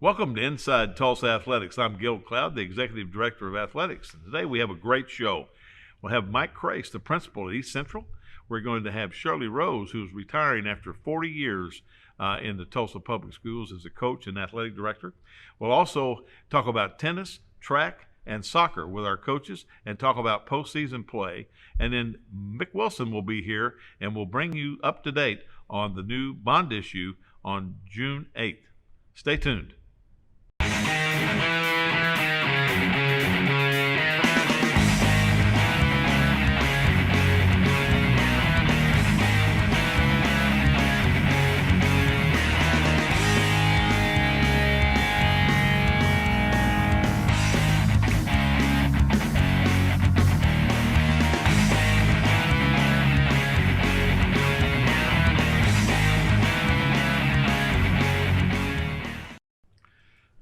Welcome to Inside Tulsa Athletics. I'm Gil Cloud, the Executive Director of Athletics. And today we have a great show. We'll have Mike Crase, the principal at East Central. We're going to have Shirley Rose, who's retiring after 40 years in the Tulsa Public Schools as a coach and athletic director. We'll also talk about tennis, track, and soccer with our coaches and talk about postseason play. And then Mick Wilson will be here and will bring you up to date on the new bond issue on June 8th. Stay tuned.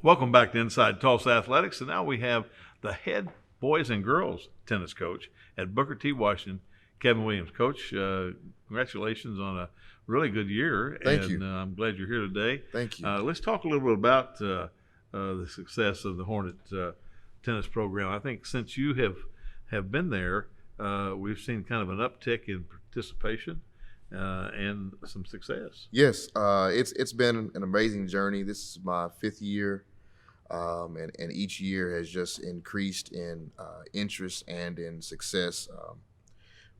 Welcome back to Inside Tulsa Athletics, and now we have the head boys and girls tennis coach at Booker T. Washington, Kevin Williams. Coach, congratulations on a really good year. Thank you. I'm glad you're here today. Thank you. Let's talk a little bit about the success of the Hornet tennis program. I think since you have been there, we've seen kind of an uptick in participation and some success. Yes, it's been an amazing journey. This is my 5th year. And each year has just increased in interest and in success.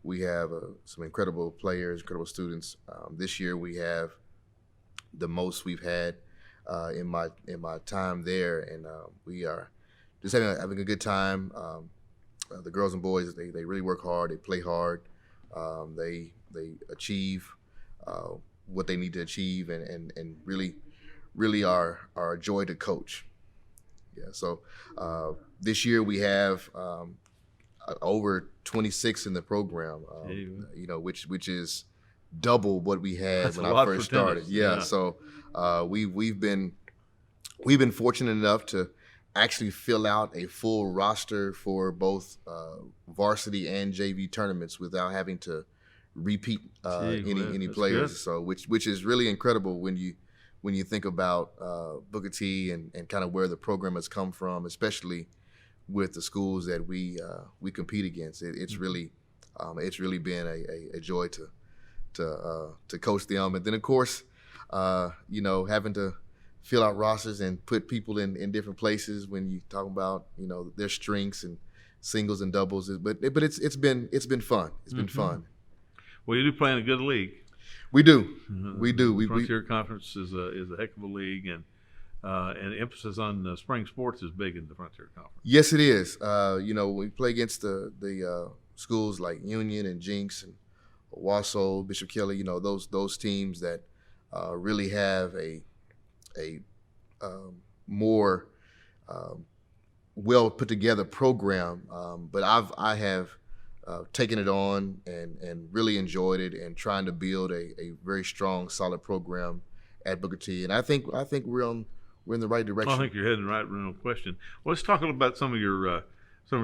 We have some incredible players, incredible students. This year we have the most we've had in my time there, and we are just having a good time. The girls and boys, they really work hard, they play hard, they achieve what they need to achieve, and really are a joy to coach. Yeah, so this year we have over 26 in the program, which is double what we had when I first started. Yeah, so we've been fortunate enough to actually fill out a full roster for both varsity and JV tournaments without having to repeat any players. Good. So which is really incredible when you think about Booker T and kind of where the program has come from, especially with the schools that we compete against. It's really been a joy to coach them. And then of course, having to fill out rosters and put people in different places when you talk about their strengths and singles and doubles. But it's been fun. It's been fun. Well, you do play in a good league. We do. We do. The Frontier Conference is a heck of a league, and emphasis on spring sports is big in the Frontier Conference. Yes, it is. We play against the schools like Union and Jinx and Wausau, Bishop Kelly. Those teams that really have a more well put together program. But I have taken it on and really enjoyed it, and trying to build a very strong, solid program at Booker T. And I think we're in the right direction. I think you're heading right, no question. Well, let's talk a little about some of your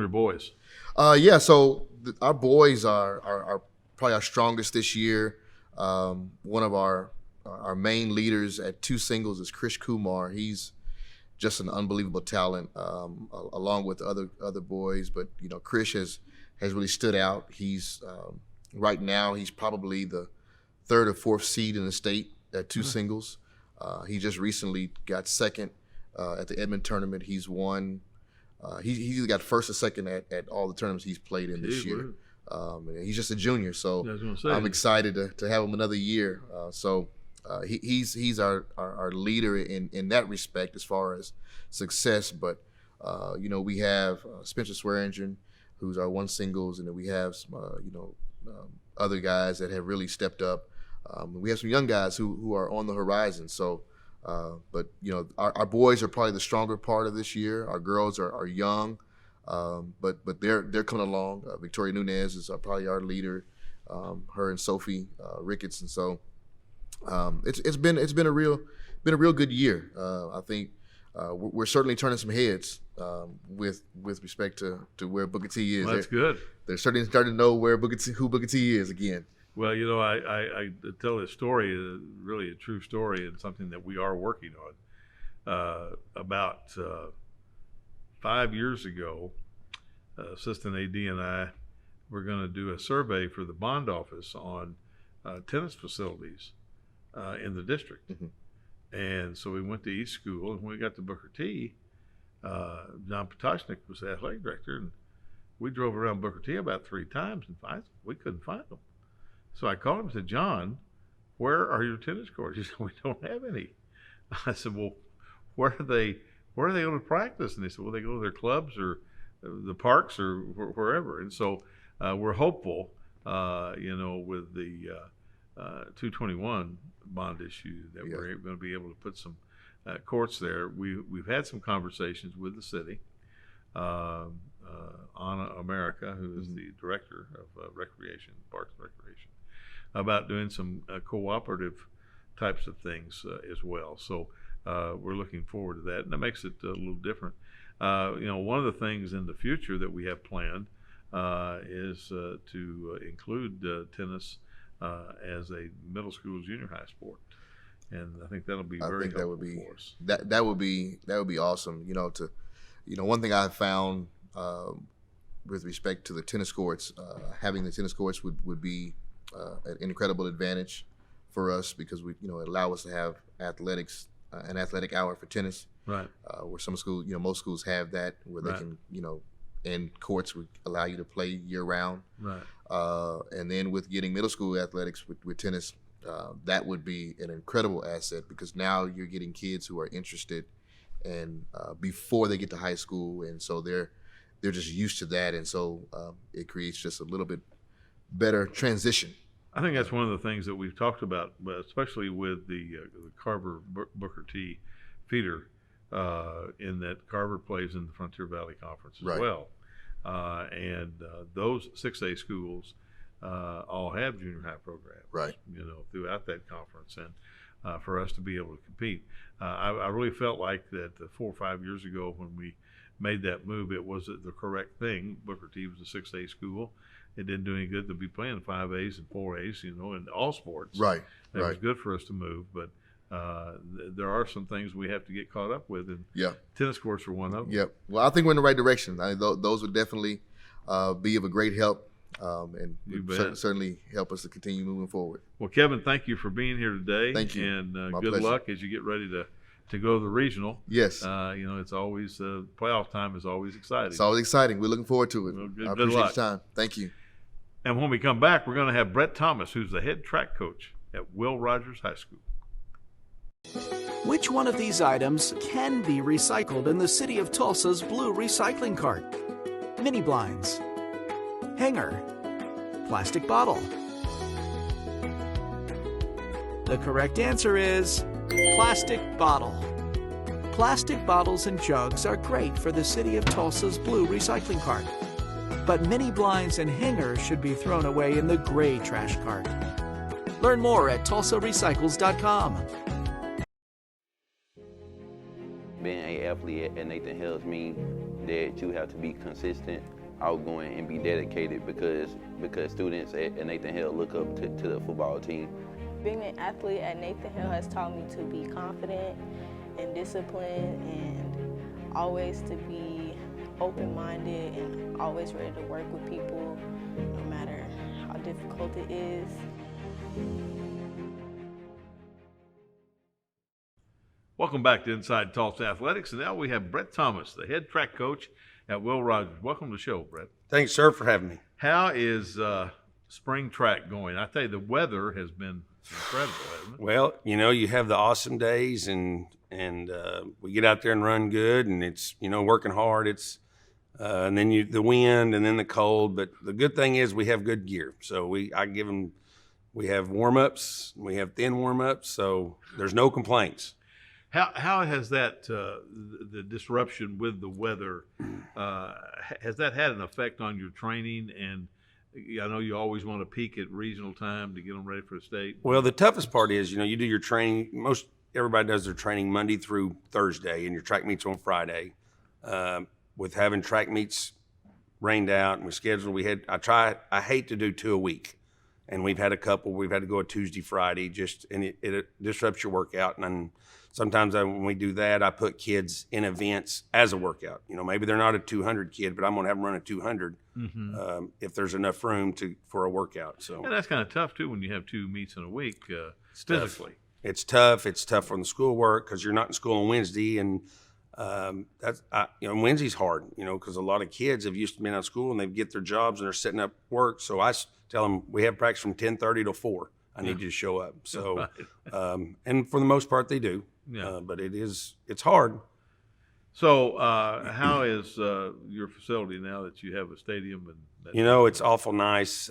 boys. So our boys are probably our strongest this year. One of our main leaders at 2 singles is Kumar. He's just an unbelievable talent, along with other boys. But Crase has really stood out. He's right now he's probably the 3rd or 4th seed in the state at 2 singles. He just recently got 2nd at the Edmond tournament. He's won. He's either got 1st or 2nd at all the tournaments he's played in this year. And he's just a junior, so I'm excited to have him another year. He's our leader in that respect as far as success. But we have Spencer Swearingen, who's our 1 singles, and then we have some other guys that have really stepped up. We have some young guys who are on the horizon. So, but our boys are probably the stronger part of this year. Our girls are young, but they're coming along. Victoria Nunez is probably our leader. Her and Sophie Ricketts, and so it's been a real good year. I think we're certainly turning some heads with respect to where Booker T is. Well, that's good. They're starting to know who Booker T is again. Well, I tell this story, really a true story, and something that we are working about 5 years ago, Assistant AD and I were going to do a survey for the bond office on tennis facilities in the district. And so we went to each school, and when we got to Booker T, John Potashnik was the athletic director, and we drove around Booker T about 3 times, and we couldn't find them. So I called him and said, John, where are your tennis courts? He said, we don't have any. I said, well, where are they going to practice? And they said, well, they go to their clubs or the parks or wherever. And so we're hopeful, with the 221 bond issue that we're going to be able to put some courts there. We've had some conversations with the city. Anna America, who is the director of Recreation, Parks and Recreation, about doing some cooperative types of things as well. So we're looking forward to that, and that makes it a little different. One of the things in the future that we have planned is to include tennis as a middle school, junior high sport, and I think that'll be very helpful for us. That would be awesome. One thing I found with respect to the tennis courts, having the tennis courts would be an incredible advantage for us, because it allow us to have athletics, an athletic hour for tennis. Right. Where some schools, most schools have that, where they can, and courts would allow you to play year round. Right. And then with getting middle school athletics with tennis, that would be an incredible asset, because now you're getting kids who are interested, and before they get to high school, and so they're just used to that, and so it creates just a little bit better transition. I think that's one of the things that we've talked about, especially with the Carver Booker T feeder, in that Carver plays in the Frontier Valley Conference as well. And those 6A schools all have junior high programs, throughout that conference, and for us to be able to compete. I really felt like that 4 or 5 years ago when we made that move, it was the correct thing. Booker T was a 6A school. It didn't do any good to be playing 5As and 4As, in all sports. Right. It was good for us to move, but there are some things we have to get caught up with, and tennis courts are one of them. Yep. Well, I think we're in the right direction. Those would definitely be of a great help, and certainly help us to continue moving forward. Well, Kevin, thank you for being here today. Thank you. And My good pleasure. luck as you get ready to go to the regional. Yes. It's always playoff time is always exciting. It's always exciting. We're looking forward to it. Well, I appreciate your time. Thank you. And when we come back, we're going to have Brett Thomas, who's the head track coach at Will Rogers High School. Which one of these items can be recycled in the city of Tulsa's blue recycling cart? Mini blinds, hanger, plastic bottle. The correct answer is plastic bottle. Plastic bottles and jugs are great for the city of Tulsa's blue recycling cart. But mini blinds and hangers should be thrown away in the gray trash cart. Learn more at tulsarecycles.com. Being an athlete at Nathan Hale's means that you have to be consistent, outgoing, and be dedicated, because students at Nathan Hale look up to the football team. Being an athlete at Nathan Hale has taught me to be confident and disciplined, and always to be open-minded and always ready to work with people, no matter how difficult it is. Welcome back to Inside Tulsa Athletics, and now we have Brett Thomas, the head track coach at Will Rogers. Welcome to the show, Brett. Thanks, sir, for having me. How is spring track going? I tell you, the weather has been incredible, hasn't it? Well, you have the awesome days, and we get out there and run good, and it's working hard. It's and then the wind, and then the cold. But the good thing is we have good gear. So we have warm-ups, we have thin warm-ups, so there's no complaints. How has that the disruption with the weather has that had an effect on your training? And I know you always want to peak at regional time to get them ready for the state. Well, the toughest part is you do your training. Everybody does their training Monday through Thursday, and your track meets on Friday. With having track meets rained out and we scheduled, I hate to do 2 a week. And we've had a couple. We've had to go a Tuesday, Friday, and it disrupts your workout. And then sometimes when we do that, I put kids in events as a workout. Maybe they're not a 200 kid, but I'm going to have them run a 200 if there's enough room for a workout. So and that's kind of tough too when you have 2 meets in a week physically. It's tough. It's tough on the schoolwork because you're not in school on Wednesday, and Wednesday's hard. Because a lot of kids have used to be out of school and they get their jobs and they're setting up work. So I tell them we have practice from 10:30 to 4. I need you to show up. So, and for the most part they do. Yeah. But it's hard. So how is your facility now that you have a stadium? And it's awful nice.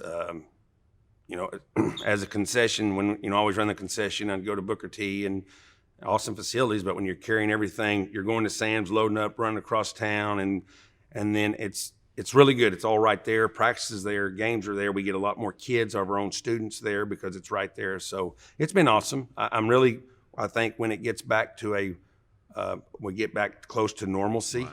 As a concession, when I always run the concession, I'd go to Booker T and awesome facilities. But when you're carrying everything, you're going to Sam's, loading up, running across town, and then it's really good. It's all right there. Practices there, games are there. We get a lot more kids of our own students there because it's right there. So it's been awesome. I think when it gets back to we get back close to normalcy,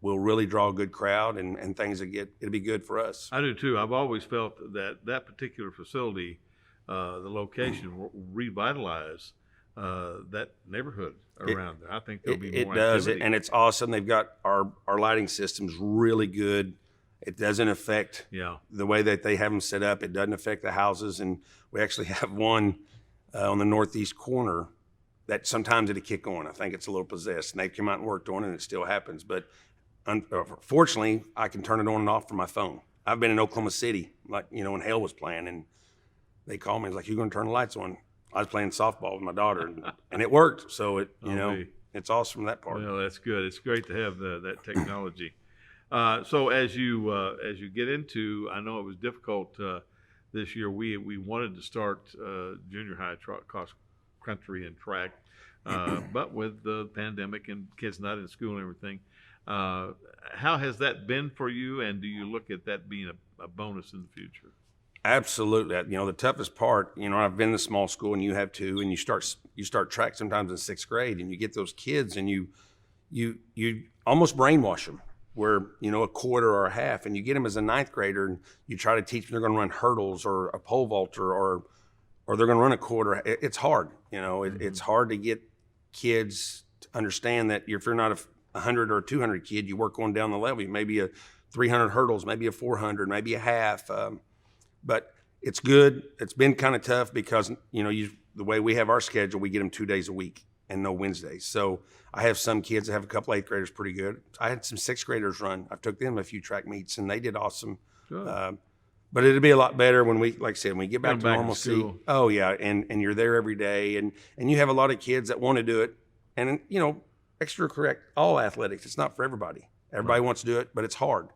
we'll really draw a good crowd and things it'll be good for us. I do too. I've always felt that particular facility, the location will revitalize that neighborhood around there. I think there'll be more activity. And it's awesome. They've got our lighting system's really good. It doesn't affect the way that they have them set up. It doesn't affect the houses. And we actually have one on the northeast corner that sometimes it'll kick on. I think it's a little possessed, and they've come out and worked on it, and it still happens. But fortunately, I can turn it on and off from my phone. I've been in Oklahoma City, when Hale was playing, and they called me. It's like, "You're going to turn the lights on?" I was playing softball with my daughter, and it worked. So it's awesome that part. Well, that's good. It's great to have that technology. So as you get into, I know it was difficult this year. We wanted to start junior high cross country and track, but with the pandemic and kids not in school and everything, how has that been for you? And do you look at that being a bonus in the future? Absolutely. The toughest part, I've been in a small school, and you have too, and you start track sometimes in 6th grade, and you get those kids, and you almost brainwash them where, a quarter or a half, and you get them as a 9th grader, and you try to teach them they're going to run hurdles or a pole vaulter or they're going to run a quarter. It's hard. It's hard to get kids to understand that if you're not a 100 or 200 kid, you work on down the level. Maybe a 300 hurdles, maybe a 400, maybe a half. But it's good. It's been kind of tough because, the way we have our schedule, we get them 2 days a week and no Wednesdays. So I have some kids that have a couple 8th graders pretty good. I had some 6th graders run. I took them a few track meets, and they did awesome. But it'll be a lot better when we get back to normalcy. Oh yeah, and you're there every day, and you have a lot of kids that want to do it, and extracurricular, all athletics. It's not for everybody. Everybody wants to do it, but it's hard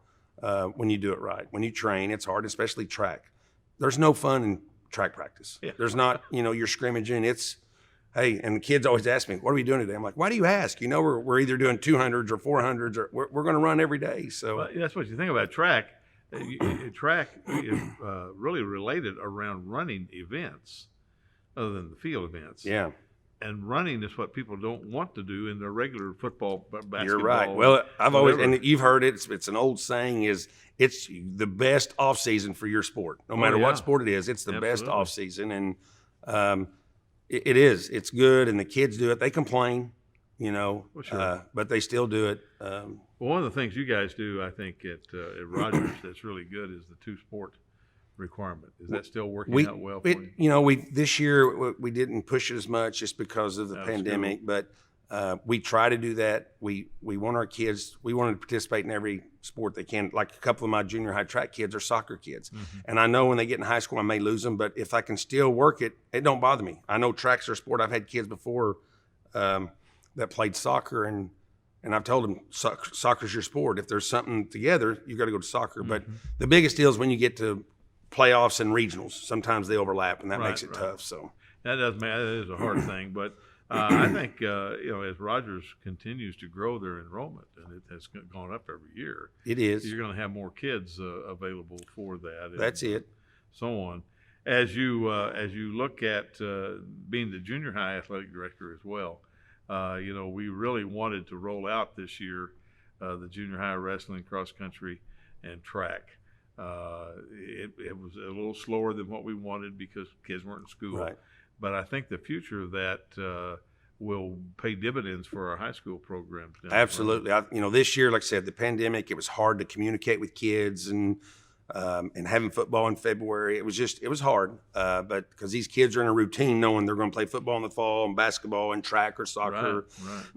when you do it right. When you train, it's hard, especially track. There's no fun in track practice. Yeah. There's not, you're scrimmaging. It's, hey, and the kids always ask me, "What are we doing today?" I'm like, "Why do you ask? We're either doing 200s or 400s, or we're going to run every day." So that's what you think about track. Track is really related around running events other than the field events. Yeah. And running is what people don't want to do in their regular football, basketball. You're right. Well, I've always, and you've heard it, it's an old saying, it's the best off season for your sport. No matter what sport it is, it's the best off season. And it is. It's good, and the kids do it. They complain, but they still do it. Well, one of the things you guys do, I think, at Rogers that's really good is the 2-sport requirement. Is that still working out well for you? This year we didn't push it as much just because of the pandemic, but we try to do that. We want our kids, we want to participate in every sport they can. Like a couple of my junior high track kids are soccer kids. Mm-hmm. And I know when they get in high school, I may lose them, but if I can still work it, it don't bother me. I know track's their sport. I've had kids before that played soccer, and I've told them soccer's your sport. If there's something together, you got to go to soccer. Mm-hmm. But the biggest deal is when you get to playoffs and regionals. Sometimes they overlap, and that makes it tough. So that is a hard thing. But I think as Rogers continues to grow their enrollment, and it has gone up every year, it is. You're going to have more kids available for that. That's it. So on. As you look at being the junior high athletic director as well, we really wanted to roll out this year the junior high wrestling, cross country, and track. It was a little slower than what we wanted because kids weren't in school. Right. But I think the future of that will pay dividends for our high school programs. Now. Absolutely. This year, like I said, the pandemic, it was hard to communicate with kids and having football in February, it was hard. But because these kids are in a routine knowing they're going to play football in the fall and basketball and track or soccer.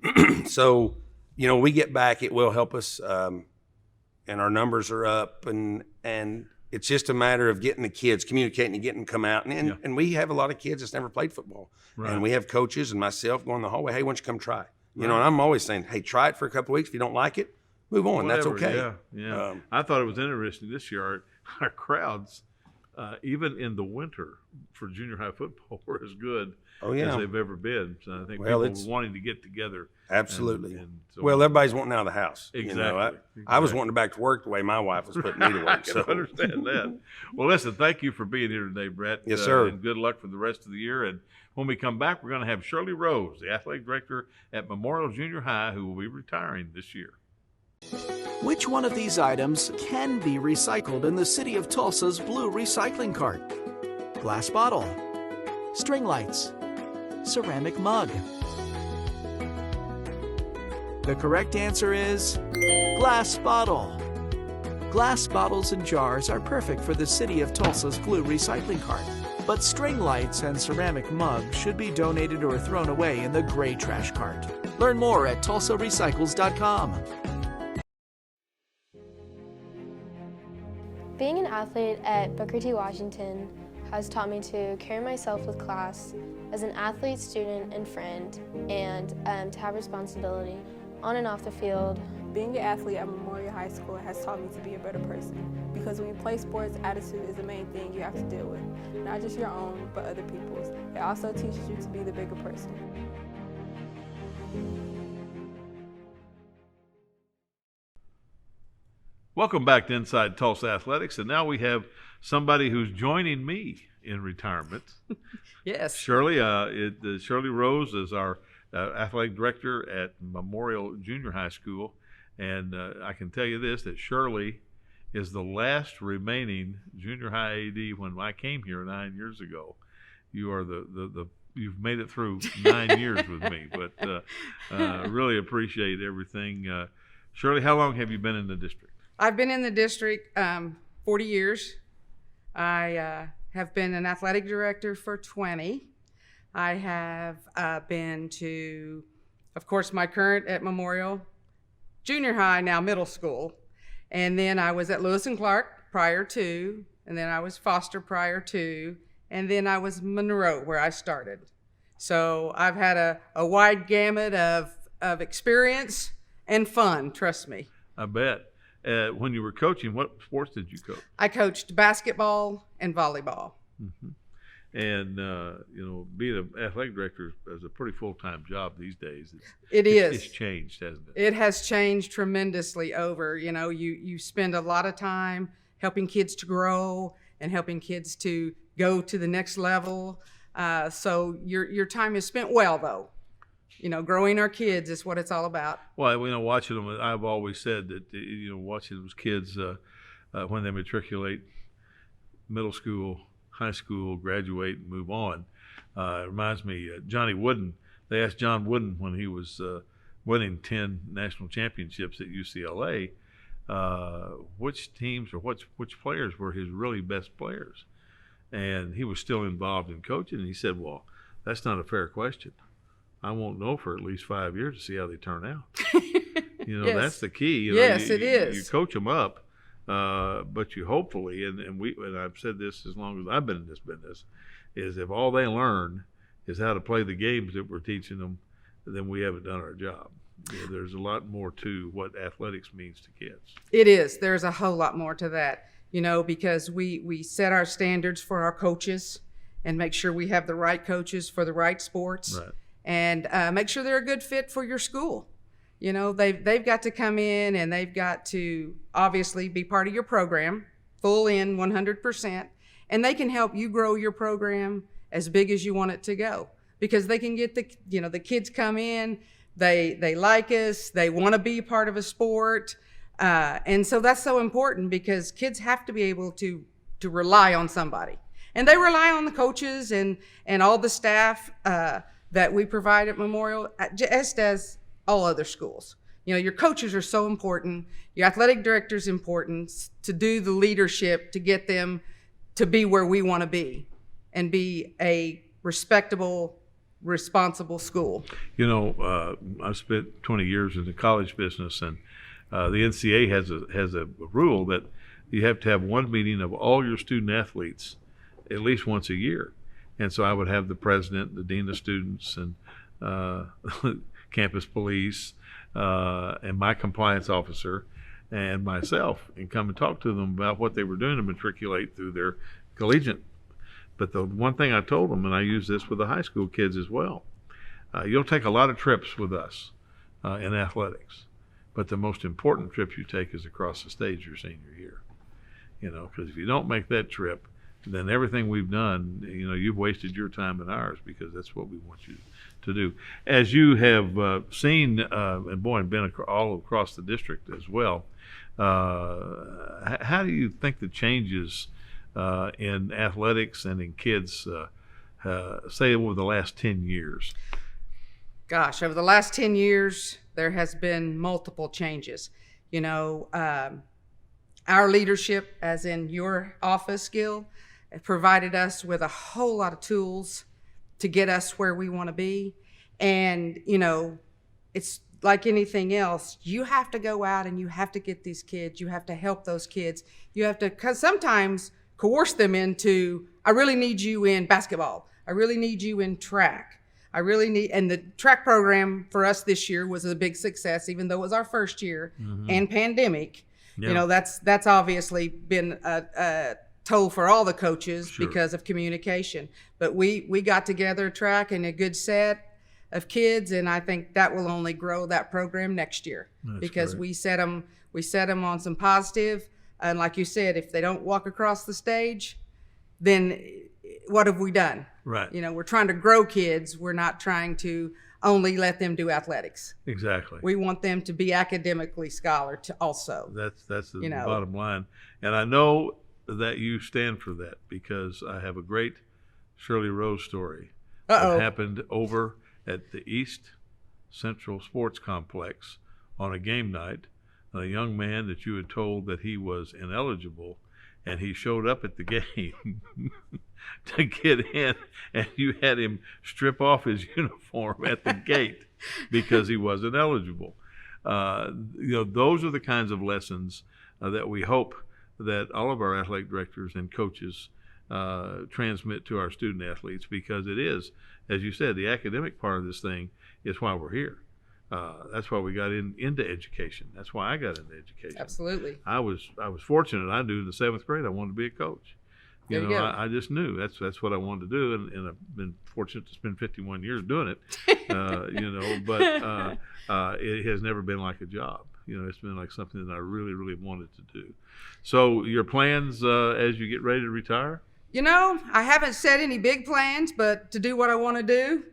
Right. So, we get back, it will help us. And our numbers are up and it's just a matter of getting the kids communicating and getting them come out. And we have a lot of kids that's never played football. Right. And we have coaches and myself going in the hallway, hey, why don't you come try? And I'm always saying, hey, try it for a couple of weeks. If you don't like it, move on. Whatever. That's okay. Yeah. I thought it was interesting this year. Our crowds, even in the winter for junior high football, were as good as they've ever been. So I think people were wanting to get together. Absolutely. So everybody's wanting out of the house. Exactly. I was wanting back to work the way my wife was putting me to work. I can understand that. Well, listen, thank you for being here today, Brett. Yes, sir. And good luck for the rest of the year. And when we come back, we're going to have Shirley Rose, the athletic director at Memorial Junior High, who will be retiring this year. Which one of these items can be recycled in the city of Tulsa's blue recycling cart? Glass bottle, string lights, ceramic mug. The correct answer is glass bottle. Glass bottles and jars are perfect for the city of Tulsa's blue recycling cart, but string lights and ceramic mugs should be donated or thrown away in the gray trash cart. Learn more at tulsarecycles.com. Being an athlete at Booker T. Washington has taught me to carry myself with class as an athlete, student, and friend, and to have responsibility on and off the field. Being an athlete at Memorial High School has taught me to be a better person, because when you play sports, attitude is the main thing you have to deal with. Not just your own, but other people's. It also teaches you to be the bigger person. Welcome back to Inside Tulsa Athletics, and now we have somebody who's joining me in retirement. Yes. Shirley, Shirley Rose is our athletic director at Memorial Junior High School, and I can tell you this, that Shirley is the last remaining junior high AD when I came here 9 years ago. You are you've made it through 9 years with me, but really appreciate everything. Shirley, how long have you been in the district? I've been in the district 40 years. I have been an athletic director for 20. I have been to, of course, my current at Memorial Junior High, now middle school. And then I was at Lewis and Clark prior to, and then I was Foster prior to, and then I was Monroe where I started. So I've had a wide gamut of experience and fun, trust me. I bet. When you were coaching, what sports did you coach? I coached basketball and volleyball. Mm-hmm. And, being an athletic director is a pretty full-time job these days. It's changed, hasn't it? It has changed tremendously over. You spend a lot of time helping kids to grow and helping kids to go to the next level. So your time is spent well, though. Growing our kids is what it's all about. Well, watching them, I've always said that, watching those kids when they matriculate middle school, high school, graduate, and move on. It reminds me, Johnny Wooden, they asked John Wooden when he was winning 10 national championships at UCLA, which teams or which players were his really best players. And he was still involved in coaching, and he said, well, that's not a fair question. I won't know for at least 5 years to see how they turn out. Yes. That's the key. It is. You coach them up. But you hopefully, and I've said this as long as I've been in this business, is if all they learn is how to play the games that we're teaching them, then we haven't done our job. There's a lot more to what athletics means to kids. It is. There's a whole lot more to that, because we set our standards for our coaches and make sure we have the right coaches for the right sports, right. And make sure they're a good fit for your school. They've got to come in and they've got to obviously be part of your program, full in 100%, and they can help you grow your program as big as you want it to go, because they can get the kids come in, they like us, they want to be part of a sport, And so that's so important because kids have to be able to rely on somebody. And they rely on the coaches and all the staff that we provide at Memorial, just as all other schools. You know, your coaches are so important. Your athletic director is important to do the leadership to get them to be where we want to be and be a respectable, responsible school. You know, I spent 20 years in the college business, and the NCAA has a rule that you have to have one meeting of all your student athletes at least once a year. And so I would have the president, the dean of students, and campus police, and my compliance officer, and myself, and come and talk to them about what they were doing to matriculate through their collegiate. But the one thing I told them, and I use this with the high school kids as well, you'll take a lot of trips with us in athletics, but the most important trip you take is across the stage your senior year. You know, because if you don't make that trip, then everything we've done, you know, you've wasted your time and ours, because that's what we want you to do. As you have seen, and boy, and been all across the district as well, how do you think the changes in athletics and in kids, say over the last 10 years? Gosh, over the last 10 years, there has been multiple changes. You know, our leadership, as in your office, Gil, provided us with a whole lot of tools to get us where we want to be. And, you know, it's like anything else. You have to go out and you have to get these kids. You have to help those kids. You have to sometimes coerce them into, I really need you in basketball. I really need you in track. I really need, and the track program for us this year was a big success, even though it was our first year and pandemic. Yeah. You know, that's obviously been a toll for all the coaches because of communication. But we got together track and a good set of kids, and I think that will only grow that program next year. That's because great. we set them on some positive, and like you said, if they don't walk across the stage, then what have we done? Right. You know, we're trying to grow kids. We're not trying to only let them do athletics. Exactly. We want them to be academically scholar also. That's the bottom line. And I know that you stand for that, because I have a great Shirley Rose story that happened over at the East Central Sports Complex on a game night. A young man that you had told that he was ineligible, and he showed up at the game to get in, and you had him strip off his uniform at the gate because he wasn't eligible. You know, those are the kinds of lessons that we hope that all of our athletic directors and coaches transmit to our student athletes, because it is, as you said, the academic part of this thing is why we're here. That's why we got into education. That's why I got into education. Absolutely. I was fortunate. I knew in the 7th grade I wanted to be a coach. You know, I just knew that's what I wanted to do, and I've been fortunate to spend 51 years doing it. You know, but it has never been like a job. You know, it's been like something that I really, really wanted to do. So your plans as you get ready to retire? You know, I haven't set any big plans, but to do what I want to do,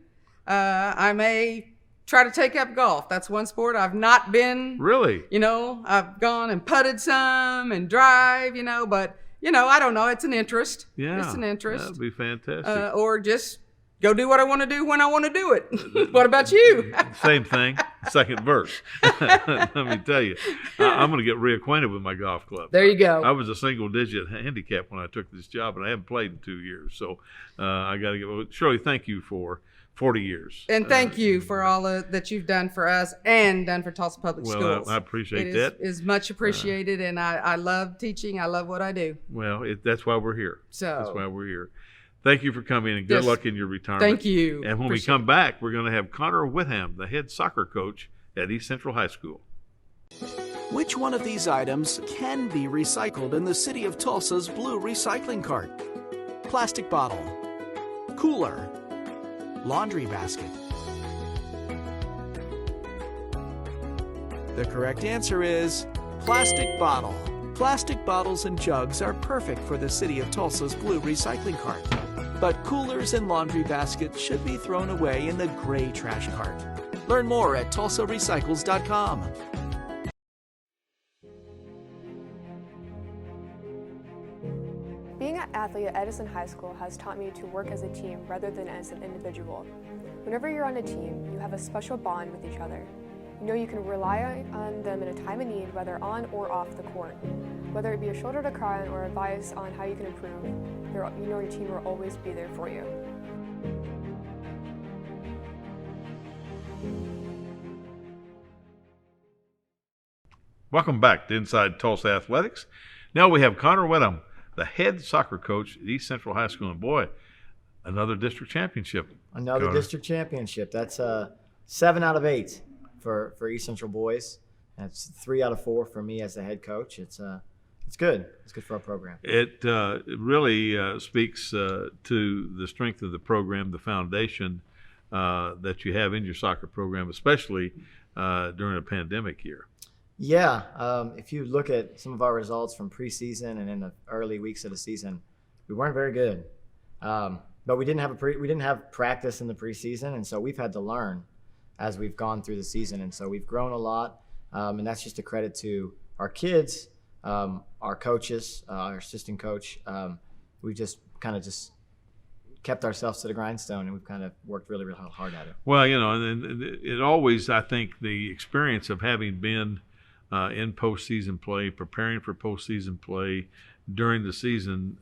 I may try to take up golf. That's one sport I've not been. Really? You know, I've gone and putted some and drive, you know, but, you know, I don't know. It's an interest. Yeah. It's an interest. That'd be fantastic. Or just go do what I want to do when I want to do it. What about you? Same thing. Second verse. Let me tell you, I'm going to get reacquainted with my golf club. There you go. I was a single-digit handicap when I took this job, and I haven't played in 2 years. So I got to get. Shirley, thank you for 40 years. And thank you for all that you've done for us and done for Tulsa Public Schools. I appreciate that. It is much appreciated, and I love teaching. I love what I do. Well, that's why we're here. That's why we're here. Thank you for coming, and good luck in your retirement. Thank you. And when we come back, we're going to have Connor Whitham, the head soccer coach at East Central High School. Which one of these items can be recycled in the city of Tulsa's blue recycling cart? Plastic bottle, cooler, laundry basket. The correct answer is plastic bottle. Plastic bottles and jugs are perfect for the city of Tulsa's blue recycling cart. But coolers and laundry baskets should be thrown away in the gray trash cart. Learn more at tulsarecycles.com. Being an athlete at Edison High School has taught me to work as a team rather than as an individual. Whenever you're on a team, you have a special bond with each other. You know you can rely on them in a time of need, whether on or off the court. Whether it be a shoulder to cry on or advice on how you can improve, you know your team will always be there for you. Welcome back to Inside Tulsa Athletics. Now we have Connor Whitham, the head soccer coach at East Central High School. And boy, another district championship. Another Connor. district championship. That's 7 out of 8 for East Central boys. That's 3 out of 4 for me as the head coach. It's good. It's good for our program. It really speaks to the strength of the program, the foundation that you have in your soccer program, especially during a pandemic year. Yeah, if you look at some of our results from preseason and in the early weeks of the season, we weren't very good. But we didn't have practice in the preseason, and so we've had to learn as we've gone through the season, and so we've grown a lot, and that's just a credit to our kids, our coaches, our assistant coach. We just kept ourselves to the grindstone, and we've kind of worked really, really hard at it. Well, and it always, I think, the experience of having been in postseason play, preparing for postseason play during the season,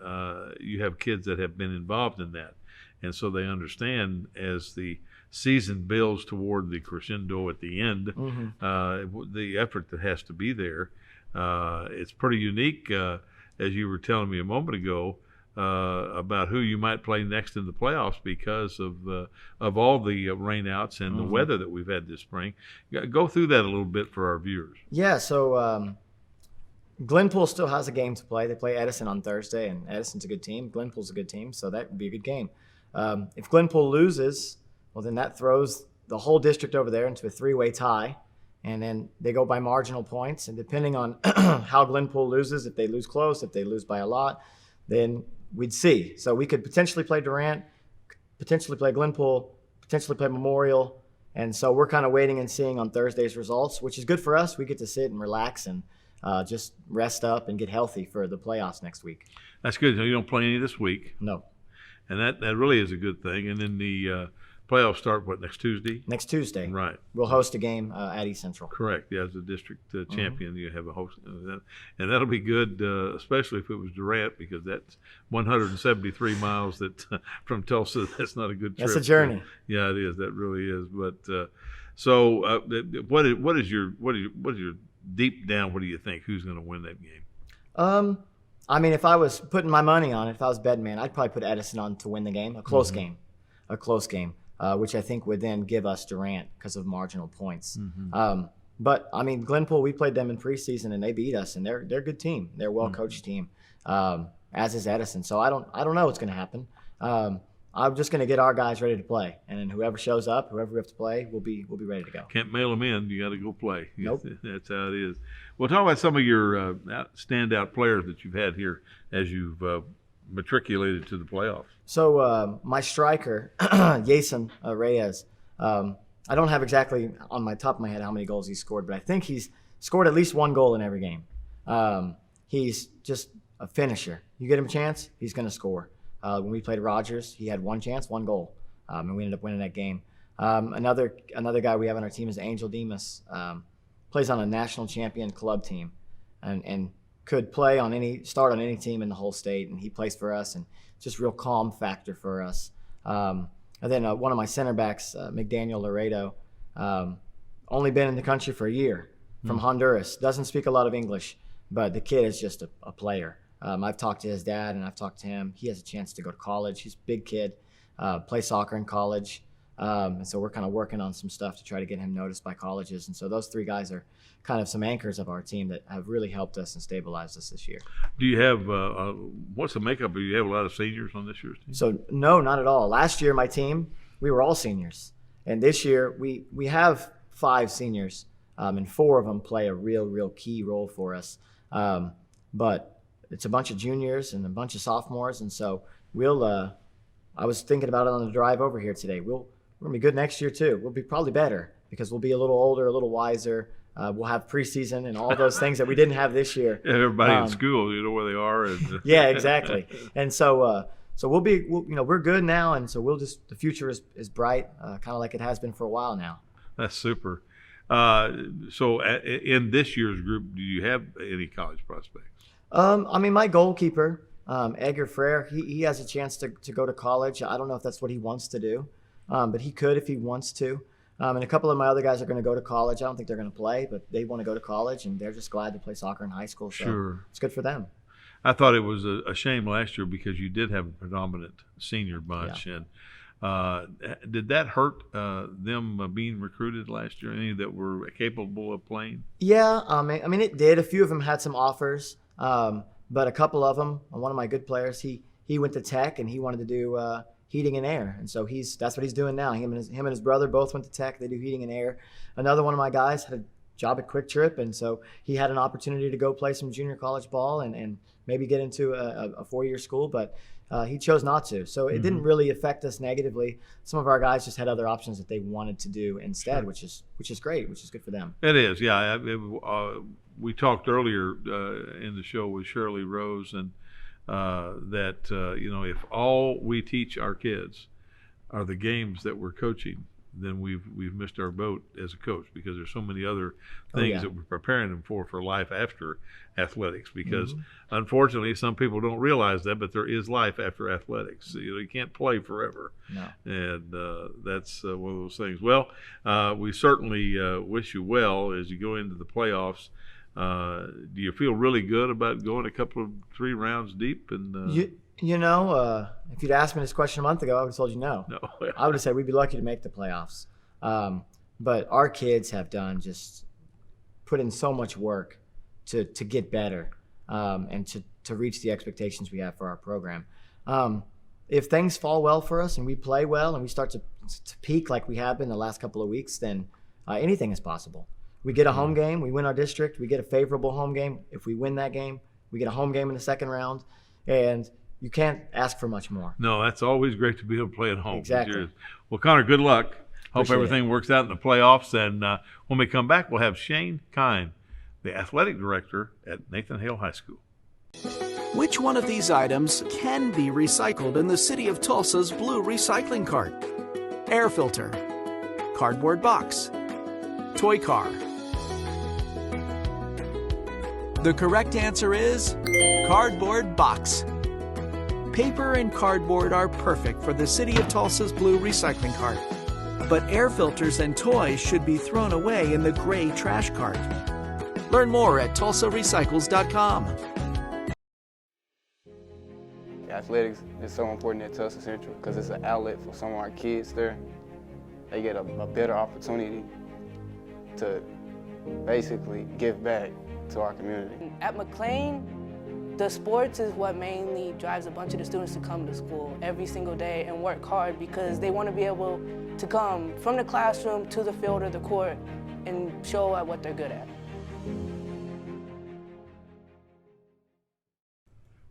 you have kids that have been involved in that. And so they understand as the season builds toward the crescendo at the end, the effort that has to be there. It's pretty unique, as you were telling me a moment ago, about who you might play next in the playoffs because of all the rainouts and the weather that we've had this spring. Go through that a little bit for our viewers. Yeah, so Glenpool still has a game to play. They play Edison on Thursday, and Edison's a good team. Glenpool's a good team, so that would be a good game. If Glenpool loses, well, then that throws the whole district over there into a 3-way tie, and then they go by marginal points. And depending on how Glenpool loses, if they lose close, if they lose by a lot, then we'd see. So we could potentially play Durant, potentially play Glenpool, potentially play Memorial. And so we're kind of waiting and seeing on Thursday's results, which is good for us. We get to sit and relax and just rest up and get healthy for the playoffs next week. That's good. You don't play any this week. No. And that really is a good thing. And then the playoffs start, next Tuesday? Next Tuesday. Right. We'll host a game at East Central. Correct. Yeah, as a district champion, you have a host. And that'll be good, especially if it was Durant, because that's 173 miles from Tulsa. That's not a good trip. That's a journey. Yeah, it is. That really is. But so what is your deep down, what do you think? Who's going to win that game? I mean, if I was putting my money on it, if I was betting man, I'd probably put Edison on to win the game, a close game, which I think would then give us Durant because of marginal points. But I mean, Glenpool, we played them in preseason and they beat us, and they're a good team. They're a well-coached team, as is Edison. So I don't know what's going to happen. I'm just going to get our guys ready to play, and then whoever shows up, whoever we have to play, we'll be ready to go. Can't mail them in. You got to go play. Nope. That's how it is. Well, talk about some of your standout players that you've had here as you've matriculated to the playoffs. So my striker, Reyes, I don't have exactly on my top of my head how many goals he scored, but I think he's scored at least 1 goal in every game. He's just a finisher. You get him a chance, he's going to score. When we played Rogers, he had 1 chance, 1 goal, and we ended up winning that game. Another guy we have on our team is Angel Demas. Plays on a national champion club team, and could start on any team in the whole state, and he plays for us, and just real calm factor for us. And then one of my center backs, Mcdaniel Laredo, only been in the country for a year, from Honduras. Doesn't speak a lot of English, but the kid is just a player. I've talked to his dad, and I've talked to him. He has a chance to go to college. He's a big kid, play soccer in college. And so we're kind of working on some stuff to try to get him noticed by colleges. And so those 3 guys are kind of some anchors of our team that have really helped us and stabilized us this year. Do you have what's the makeup? Do you have a lot of seniors on this year's team? So no, not at all. Last year, my team, we were all seniors. And this year, we have 5 seniors, and 4 of them play a real key role for us. But it's a bunch of juniors and a bunch of sophomores. And so I was thinking about it on the drive over here today. We're going to be good next year too. We'll be probably better because we'll be a little older, a little wiser, We'll have preseason and all those things that we didn't have this year. Everybody in school, you know where they are. And Yeah, exactly. And so we're good now, and so the future is bright, kind of like it has been for a while now. That's super. So in this year's group, do you have any college prospects? My goalkeeper, Edgar Frere, he has a chance to go to college. I don't know if that's what he wants to do, but he could if he wants to. And a couple of my other guys are going to go to college. I don't think they're going to play, but they want to go to college, and they're just glad to play soccer in high school. So Sure. It's good for them. I thought it was a shame last year because you did have a predominant senior bunch. Yeah. And did that hurt them being recruited last year? Any that were capable of playing? Yeah, it did. A few of them had some offers, but a couple of them, one of my good players, he went to Tech and he wanted to do heating and air, and so that's what he's doing now. Him and his brother both went to Tech. They do heating and air. Another one of my guys had a job at Quick Trip, and so he had an opportunity to go play some junior college ball and maybe get into a 4-year school, but he chose not to. So it didn't really affect us negatively. Some of our guys just had other options that they wanted to do instead, which is great, which is good for them. It is, yeah. We talked earlier in the show with Shirley Rose, and that if all we teach our kids are the games that we're coaching, then we've missed our boat as a coach, because there's so many other things that we're preparing them for life after athletics. Because unfortunately, some people don't realize that, but there is life after athletics. You can't play forever. No. And that's one of those things. Well, we certainly wish you well as you go into the playoffs. Do you feel really good about going a couple of 3 rounds deep? And if you'd asked me this question a month ago, I would have told you no. No. I would have said we'd be lucky to make the playoffs. But our kids have just put in so much work to get better and to reach the expectations we have for our program. If things fall well for us and we play well and we start to peak like we have been the last couple of weeks, then anything is possible. We get a home game, we win our district, we get a favorable home game. If we win that game, we get a home game in the second round, and you can't ask for much more. No, that's always great to be able to play at home. Exactly. Well, Connor, good luck. Hope Appreciate everything works out in the playoffs. And when we come back, we'll have Kein, the athletic director at Nathan Hale High School. Which one of these items can be recycled in the city of Tulsa's blue recycling cart? Air filter, cardboard box, toy car. The correct answer is cardboard box. Paper and cardboard are perfect for the city of Tulsa's blue recycling cart, but air filters and toys should be thrown away in the gray trash cart. Learn more at tulsarecycles.com. Athletics is so important at Tulsa Central because it's an outlet for some of our kids there. They get a better opportunity to basically give back to our community. At McLean, the sports is what mainly drives a bunch of the students to come to school every single day and work hard, because they want to be able to come from the classroom to the field or the court and show at what they're good at.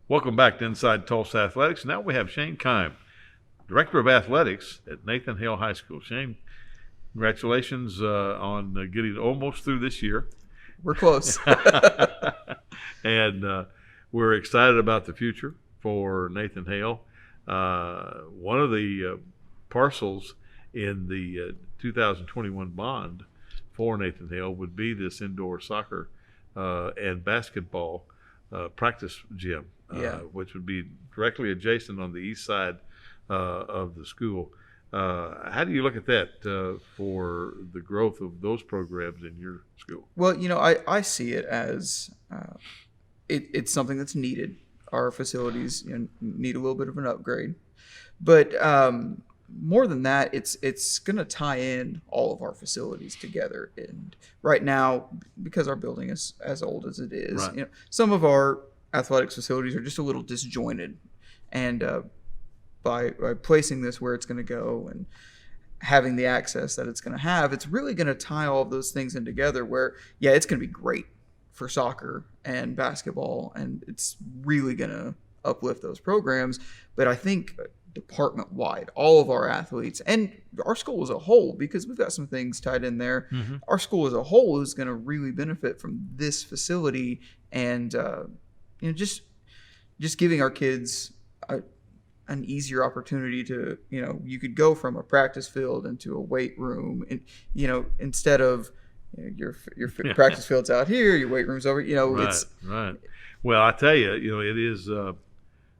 Welcome back to Inside Tulsa Athletics. Now we have Kein, Director of Athletics at Nathan Hale High School. Shane, congratulations on getting almost through this year. We're close. And we're excited about the future for Nathan Hale. One of the parcels in the 2021 bond for Nathan Hale would be this indoor soccer and basketball practice gym, which would be directly adjacent on the east side of the school. How do you look at that for the growth of those programs in your school? Well, I see it as it's something that's needed. Our facilities need a little bit of an upgrade, but more than that, it's going to tie in all of our facilities together. And right now, because our building is as old as it is, right, some of our athletics facilities are just a little disjointed, and by placing this where it's going to go and having the access that it's going to have, it's really going to tie all of those things in together where, it's going to be great for soccer and basketball, and it's really going to uplift those programs. But I think department wide, all of our athletes and our school as a whole, because we've got some things tied in there. Mm-hmm. Our school as a whole is going to really benefit from this facility, and just giving our kids an easier opportunity to, you could go from a practice field into a weight room, and instead of your practice field's out here, your weight room's over. Right, It's right. Well, I tell you, it is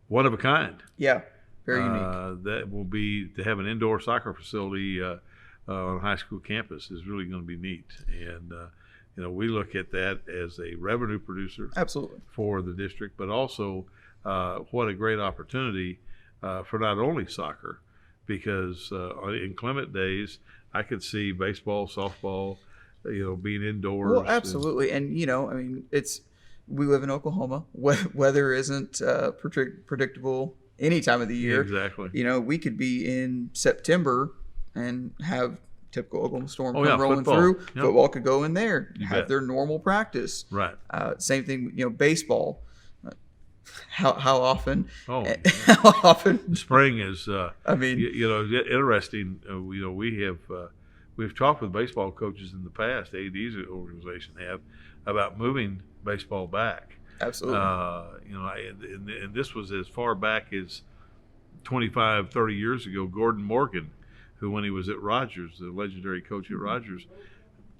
one of a kind. yeah, very unique. That will be to have an indoor soccer facility on a high school campus is really going to be neat. And we look at that as a revenue producer Absolutely. for the district, but also what a great opportunity for not only soccer, because in inclement days, I could see baseball, softball, being indoors. Well, absolutely. And, we live in Oklahoma. Weather isn't predictable any time of the year. Exactly. We could be in September and have typical Oklahoma Storm Oh, yeah, rolling football. through. Yep. Football could go in there, You have bet. their normal practice. Right. Same thing, baseball. How often? Oh, How often? spring is. I mean, interesting. We've talked with baseball coaches in the past. AD's organization have about moving baseball back. absolutely. And this was as far back as 25, 30 years ago. Gordon Morgan, who when he was at Rogers, the legendary coach at Rogers,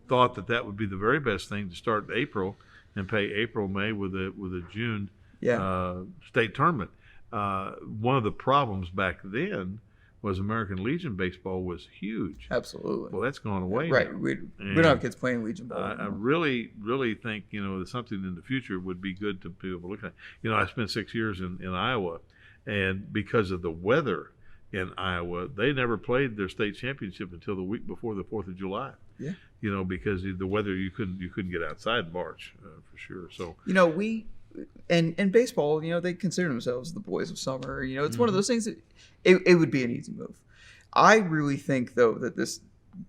thought that would be the very best thing to start in April and pay April, May with a June state tournament. One of the problems back then was American Legion baseball was huge. Absolutely. Well, that's gone away Right. now. We don't have kids playing Legion ball. I really, really think, that something in the future would be good to be able to look at. I spent 6 years in Iowa, and because of the weather in Iowa, they never played their state championship until the week before the 4th of July. Yeah. Because the weather, you couldn't get outside in March for sure. So we and baseball, they consider themselves the boys of summer. It's one of those things that it would be an easy move. I really think, though, that this,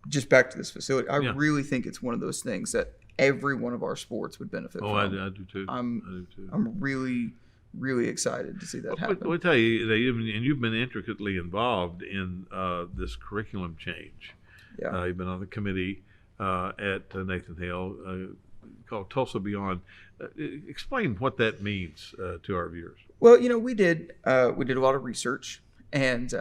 just back to this facility, I really think it's one of those things that every one of our sports would benefit from. I do too. I'm really, really excited to see that happen. I'll tell you, and you've been intricately involved in this curriculum change. Yeah. You've been on the committee at Nathan Hale called Tulsa Beyond. Explain what that means to our viewers. Well, we did a lot of research and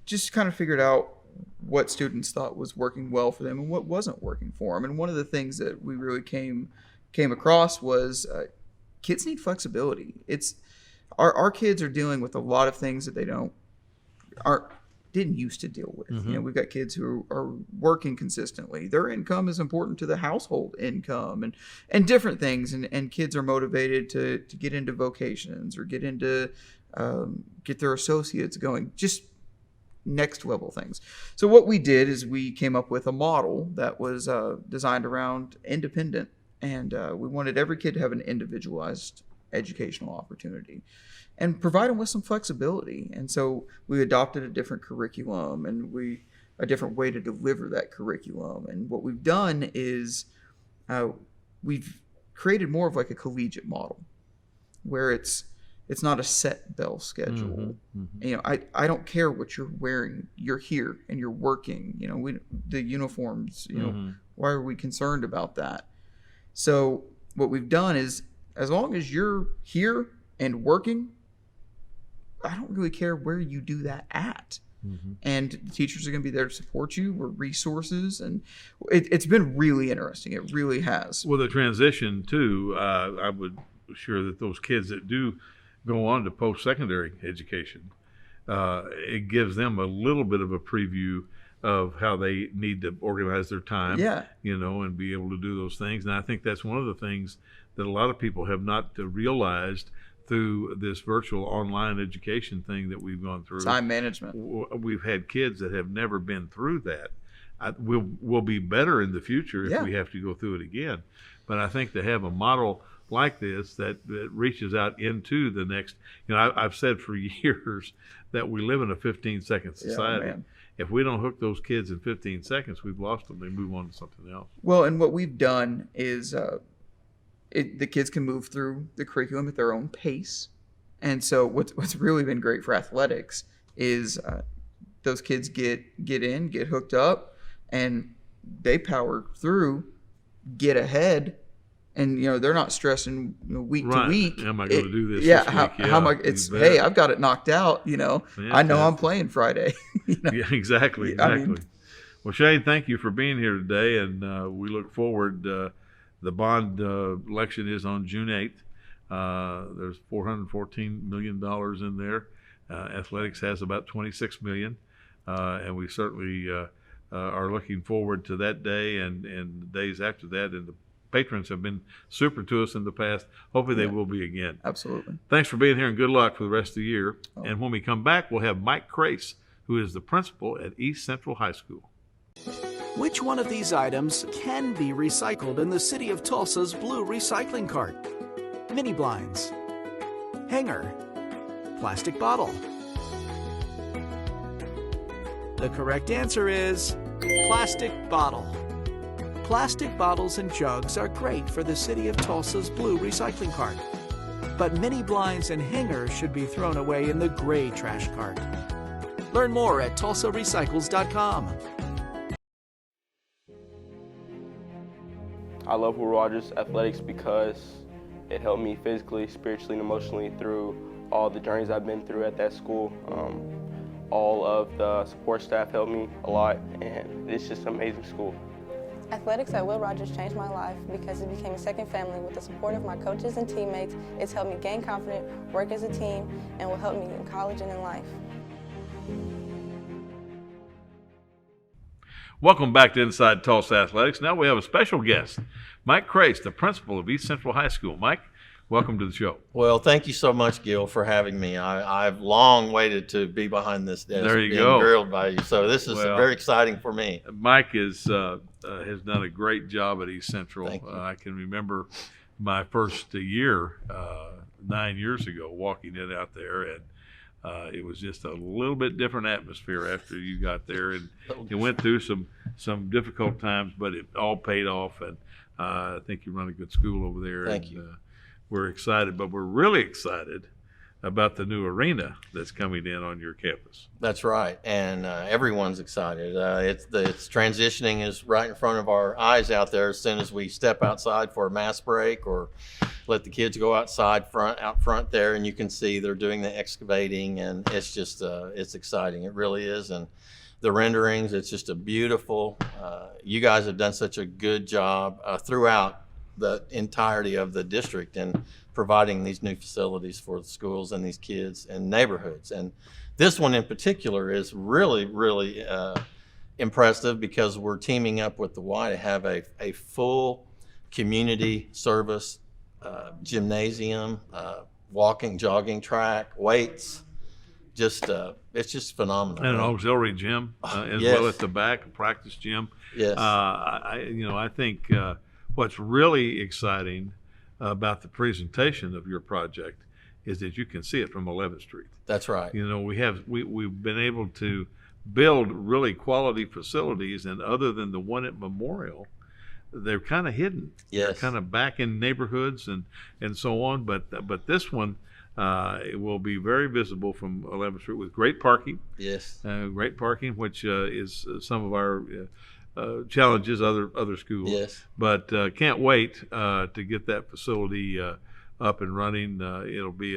just kind of figured out what students thought was working well for them and what wasn't working for them. And one of the things that we really came across was kids need flexibility. It's our kids are dealing with a lot of things that they didn't used to deal with. Mm-hmm. We've got kids who are working consistently. Their income is important to the household income and different things. And kids are motivated to get into vocations or get into get their associates going, just next level things. So what we did is we came up with a model that was designed around independent, and we wanted every kid to have an individualized educational opportunity and provide them with some flexibility. And so we adopted a different curriculum and a different way to deliver that curriculum. And what we've done is we've created more of like a collegiate model where it's not a set bell schedule. Mm-hmm. I don't care what you're wearing. You're here and you're working. The uniforms, Mm-hmm. why are we concerned about that? So what we've done is, as long as you're here and working, I don't really care where you do that at. Mm-hmm. And the teachers are going to be there to support you. We're resources, and it's been really interesting. It really has. Well, the transition too, I would assure that those kids that do go on to post-secondary education, it gives them a little bit of a preview of how they need to organize their time, and be able to do those things. And I think that's one of the things that a lot of people have not realized through this virtual online education thing that we've gone through. Time management. We've had kids that have never been through that. We'll be better in the future if we have to go through it again. But I think to have a model like this that reaches out into the next, I've said for years that we live in a 15-second society. Man. If we don't hook those kids in 15 seconds, we've lost them. They move on to something else. Well, and what we've done is the kids can move through the curriculum at their own pace. And so what's really been great for athletics is those kids get in, get hooked up, and they power through, get ahead, and they're not stressing week to week. Am I going to do this? Yeah, this how week? am I? It's hey, I've got it knocked out. I know I'm playing Friday. Yeah, exactly. I mean, well, Shane, thank you for being here today, and we look forward. The bond election is on June 8th. There's $414 million in there. Athletics has about $26 million, and we certainly are looking forward to that day and the days after that. And the patrons have been super to us in the past. Hopefully they will be again. Absolutely. Thanks for being here, and good luck for the rest of the year. And when we come back, we'll have Mike Crase, who is the principal at East Central High School. Which one of these items can be recycled in the city of Tulsa's blue recycling cart? Mini blinds, hanger, plastic bottle. The correct answer is plastic bottle. Plastic bottles and jugs are great for the city of Tulsa's blue recycling cart. But mini blinds and hangers should be thrown away in the gray trash cart. Learn more at tulsarecycles.com. I love Will Rogers Athletics because it helped me physically, spiritually, and emotionally through all the journeys I've been through at that school. All of the support staff helped me a lot, and it's just an amazing school. Athletics at Will Rogers changed my life because it became a second family. With the support of my coaches and teammates, it's helped me gain confidence, work as a team, and will help me in college and in life. Welcome back to Inside Tulsa Athletics. Now we have a special guest, Mike Crase, the principal of East Central High School. Mike, welcome to the show. Well, thank you so much, Gil, for having me. I've long waited to be behind this desk. There you being go. Grilled by you, so this is very exciting for me. Mike has done a great job at East Central. Thank you. I can remember my first year 9 years ago walking in out there, and it was just a little bit different atmosphere after you got there, and you went through some difficult times, but it all paid off, and I think you run a good school over there. Thank you. We're excited, but we're really excited about the new arena that's coming in on your campus. That's right, and everyone's excited. It's transitioning is right in front of our eyes out there. As soon as we step outside for a mass break or let the kids go outside out front there, and you can see they're doing the excavating, and it's just it's exciting. It really is, and the renderings, it's just a beautiful. You guys have done such a good job throughout the entirety of the district and providing these new facilities for the schools and these kids and neighborhoods. And this one in particular is really, really impressive because we're teaming up with the Y to have a full community service gymnasium, walking, jogging track, weights. It's just phenomenal. And an auxiliary gym as Yes. well at the back, a practice gym. Yes. I think what's really exciting about the presentation of your project is that you can see it from 11th Street. That's right. We've been able to build really quality facilities, and other than the one at Memorial, they're kind of hidden. Yes. They're kind of back in neighborhoods and so on. But this one it will be very visible from 11th Street with great parking. Yes. Great parking, which is some of our challenges other schools. Yes. But can't wait to get that facility up and running. It'll be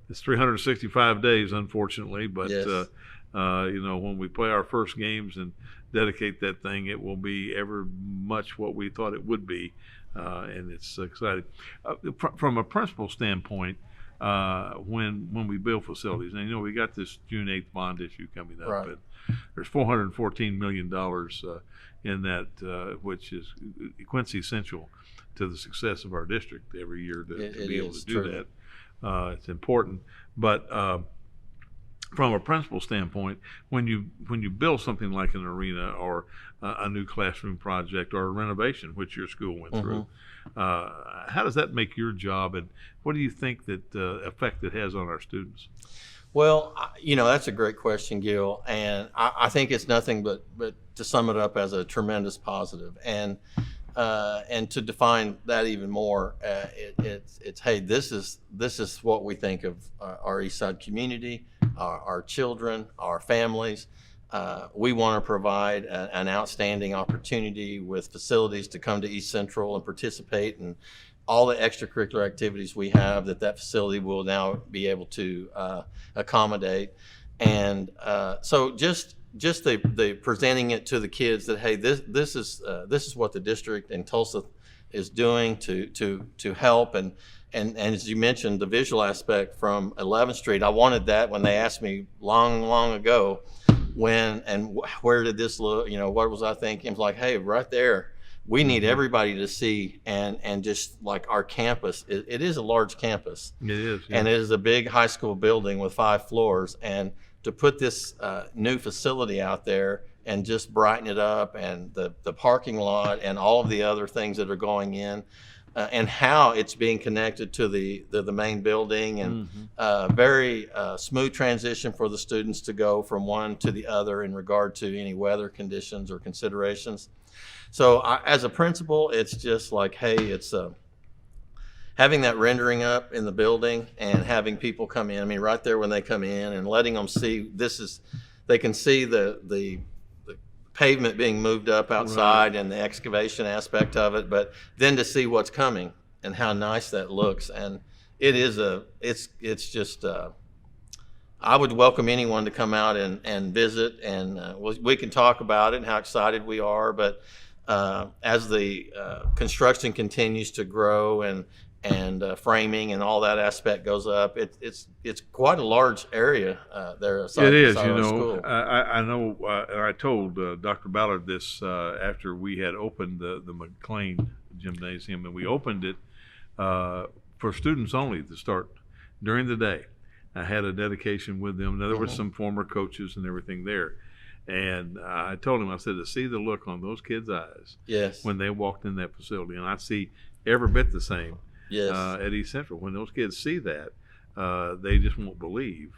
it's 365 days, unfortunately, but Yes. When we play our first games and dedicate that thing, it will be ever much what we thought it would be, and it's exciting. From a principal standpoint, when we build facilities, and we got this June 8th bond issue coming up, Right. but there's $414 million in that, which is quintessential to the success of our district every year to be able to do truly. that. It's important, but from a principal standpoint, when you build something like an arena or a new classroom project or a renovation, which your school went through, how does that make your job, and what do you think that effect it has on our students? Well, that's a great question, Gil, and I think it's nothing but to sum it up as a tremendous positive. And And to define that even more, it's hey, this is what we think of our East Side community, our children, our families. We want to provide an outstanding opportunity with facilities to come to East Central and participate in all the extracurricular activities we have that facility will now be able to accommodate. And so just the presenting it to the kids that, hey, this is what the district in Tulsa is doing to help. And as you mentioned, the visual aspect from 11th Street, I wanted that when they asked me long ago, where did this look, what was I thinking? It was like, hey, right there, we need everybody to see, and just like our campus, it is a large campus. It is. Yeah. And it is a big high school building with 5 floors. And to put this new facility out there and just brighten it up, and the parking lot and all of the other things that are going in, and how it's being connected to the main building, and very smooth transition for the students to go from one to the other in regard to any weather conditions or considerations. So as a principal, it's just like, hey, it's having that rendering up in the building and having people come in. I mean, right there when they come in and letting them see they can see the pavement being moved up outside, right, and the excavation aspect of it, but then to see what's coming and how nice that looks. And it's just, I would welcome anyone to come out and visit, and we can talk about it and how excited we are. But as the construction continues to grow and framing and all that aspect goes up, it's quite a large area there. It is, school. I know. I told Dr. Ballard this after we had opened the McLean Gymnasium, and we opened it for students only to start during the day. I had a dedication with them. Now, there were some former coaches and everything there. And I told him, I said, to see the look on those kids' eyes, yes, when they walked in that facility, and I see every bit the same, yes, at East Central. When those kids see that, they just won't believe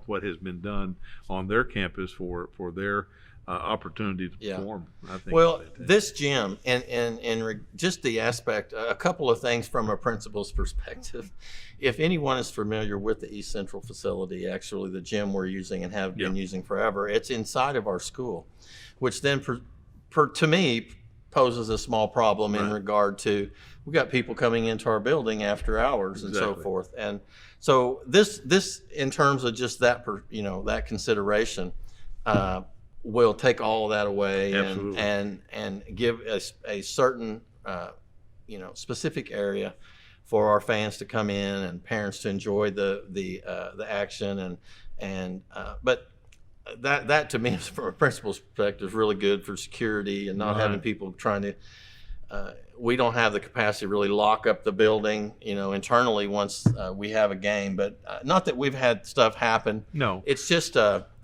what has been done on their campus for their opportunity to perform. I think. Well, this gym and just the aspect, a couple of things from a principal's perspective. If anyone is familiar with the East Central facility, actually the gym we're using and have been using forever, it's inside of our school, which then to me poses a small problem in regard to, we got people coming into our building after hours and so forth. And so this in terms of just that, that consideration, will take all of that away and give us a certain, specific area for our fans to come in and parents to enjoy the action but that to me, from a principal's perspective, is really good for security and not having people trying to. We don't have the capacity to really lock up the building, internally once we have a game. But not that we've had stuff happen. No, it's just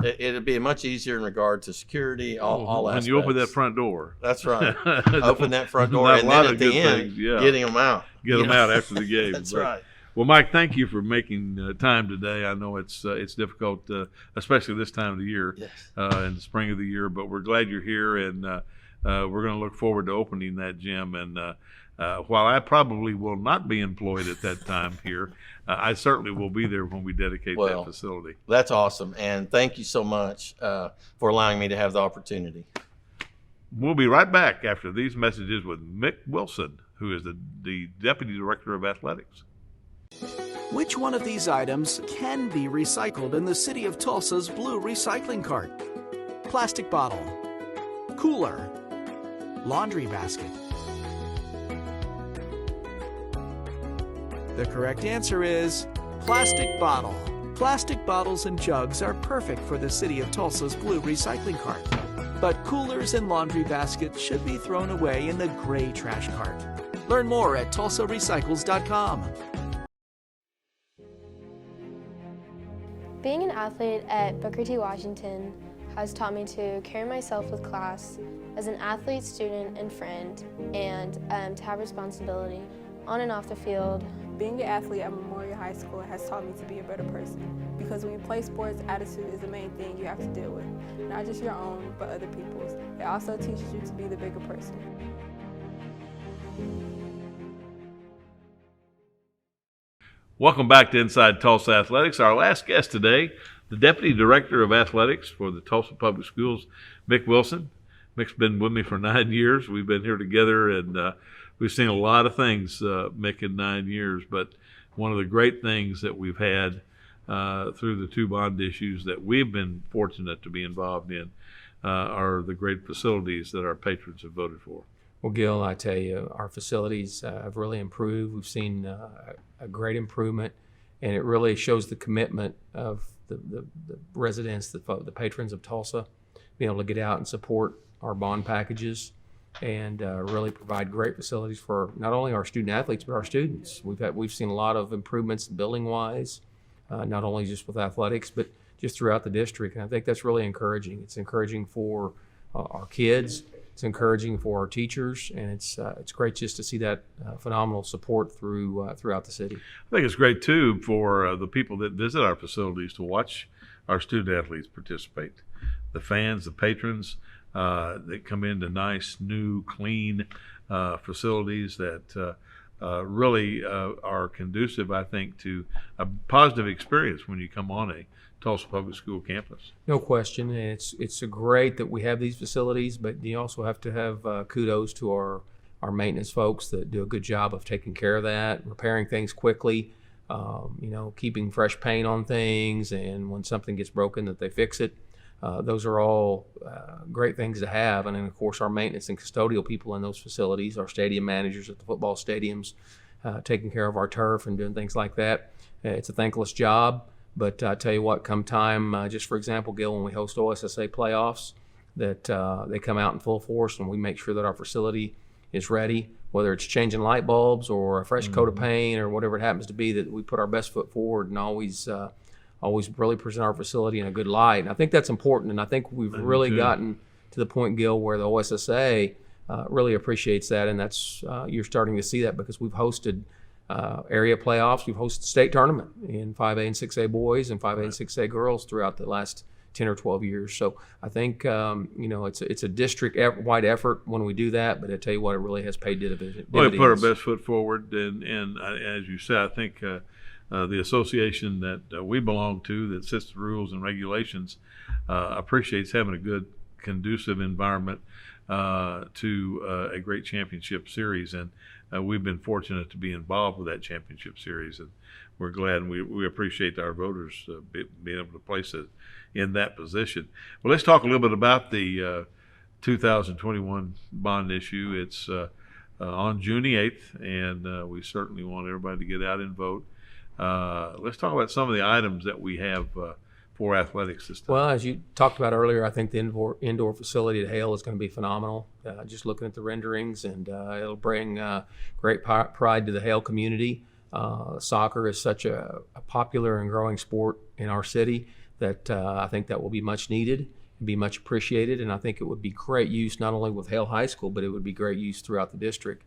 it'd be much easier in regard to security. All aspects. When you open that front door. That's right. Open that front door, and then at the end, getting them out. Get them out after the game. That's right. Well, Mike, thank you for making time today. I know it's difficult, especially this time of the year, in the spring of the year. But we're glad you're here, and we're going to look forward to opening that gym. And while I probably will not be employed at that time here, I certainly will be there when we dedicate that facility. That's awesome, and thank you so much for allowing me to have the opportunity. We'll be right back after these messages with Mick Wilson, who is the Deputy Director of Athletics. Which one of these items can be recycled in the city of Tulsa's blue recycling cart? Plastic bottle, cooler, laundry basket. The correct answer is plastic bottle. Plastic bottles and jugs are perfect for the city of Tulsa's blue recycling cart. But coolers and laundry baskets should be thrown away in the gray trash cart. Learn more at tulsarecycles.com. Being an athlete at Booker T. Washington has taught me to carry myself with class as an athlete, student, and friend, and to have responsibility on and off the field. Being an athlete at Memorial High School has taught me to be a better person, because when you play sports, attitude is the main thing you have to deal with. Not just your own, but other people's. It also teaches you to be the bigger person. Welcome back to Inside Tulsa Athletics. Our last guest today, the Deputy Director of Athletics for the Tulsa Public Schools, Mick Wilson. Mick's been with me for 9 years. We've been here together, and we've seen a lot of things, Mick, in 9 years. But one of the great things that we've had through the 2 bond issues that we've been fortunate to be involved in are the great facilities that our patrons have voted for. Well, Gil, I tell you, our facilities have really improved. We've seen a great improvement, and it really shows the commitment of the residents, the patrons of Tulsa, being able to get out and support our bond packages and really provide great facilities for not only our student athletes but our students. We've seen a lot of improvements building wise, not only just with athletics but just throughout the district, and I think that's really encouraging. It's encouraging for our kids. It's encouraging for our teachers, and it's great just to see that phenomenal support throughout the city. I think it's great too for the people that visit our facilities to watch our student athletes participate. The fans, the patrons that come into nice, new, clean facilities that really are conducive, I think, to a positive experience when you come on a Tulsa Public School campus. No question, and it's great that we have these facilities, but you also have to have kudos to our maintenance folks that do a good job of taking care of that, repairing things quickly, keeping fresh paint on things, and when something gets broken that they fix it. Those are all great things to have, and then of course our maintenance and custodial people in those facilities, our stadium managers at the football stadiums, taking care of our turf and doing things like that. It's a thankless job. But I tell you what, come time, just for example, Gil, when we host OSSA playoffs, that they come out in full force and we make sure that our facility is ready, whether it's changing light bulbs or a fresh coat of paint or whatever it happens to be, that we put our best foot forward and always really present our facility in a good light. And I think that's important, and I think we've really gotten to the point, Gil, where the OSSA really appreciates that, and that's you're starting to see that because we've hosted area playoffs. We've hosted state tournament in 5A and 6A boys and 5A and 6A girls throughout the last 10 or 12 years. So I think it's a district-wide effort when we do that. But I tell you what, it really has paid dividends. Well, we put our best foot forward, and as you said, I think the association that we belong to, that sets the rules and regulations, appreciates having a good, conducive environment to a great championship series, and we've been fortunate to be involved with that championship series, and we're glad, and we appreciate our voters being able to place it in that position. Well, let's talk a little bit about the 2021 bond issue. It's on June the 8th, and we certainly want everybody to get out and vote. Let's talk about some of the items that we have for athletics this time. Well, as you talked about earlier, I think the indoor facility at Hale is going to be phenomenal. Just looking at the renderings, and it'll bring great pride to the Hale community. Soccer is such a popular and growing sport in our city that I think that will be much needed and be much appreciated, and I think it would be great use not only with Hale High School, but it would be great use throughout the district.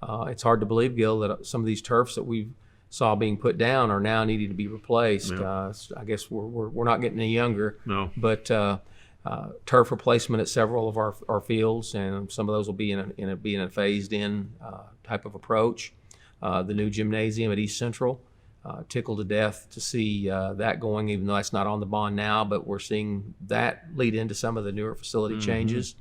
It's hard to believe, Gil, that some of these turfs that we saw being put down are now needing to be replaced. Yeah. I guess we're not getting any younger. No. But turf replacement at several of our fields, and some of those will be in a phased-in type of approach. The new gymnasium at East Central, tickled to death to see that going, even though that's not on the bond now, but we're seeing that lead into some of the newer facility changes.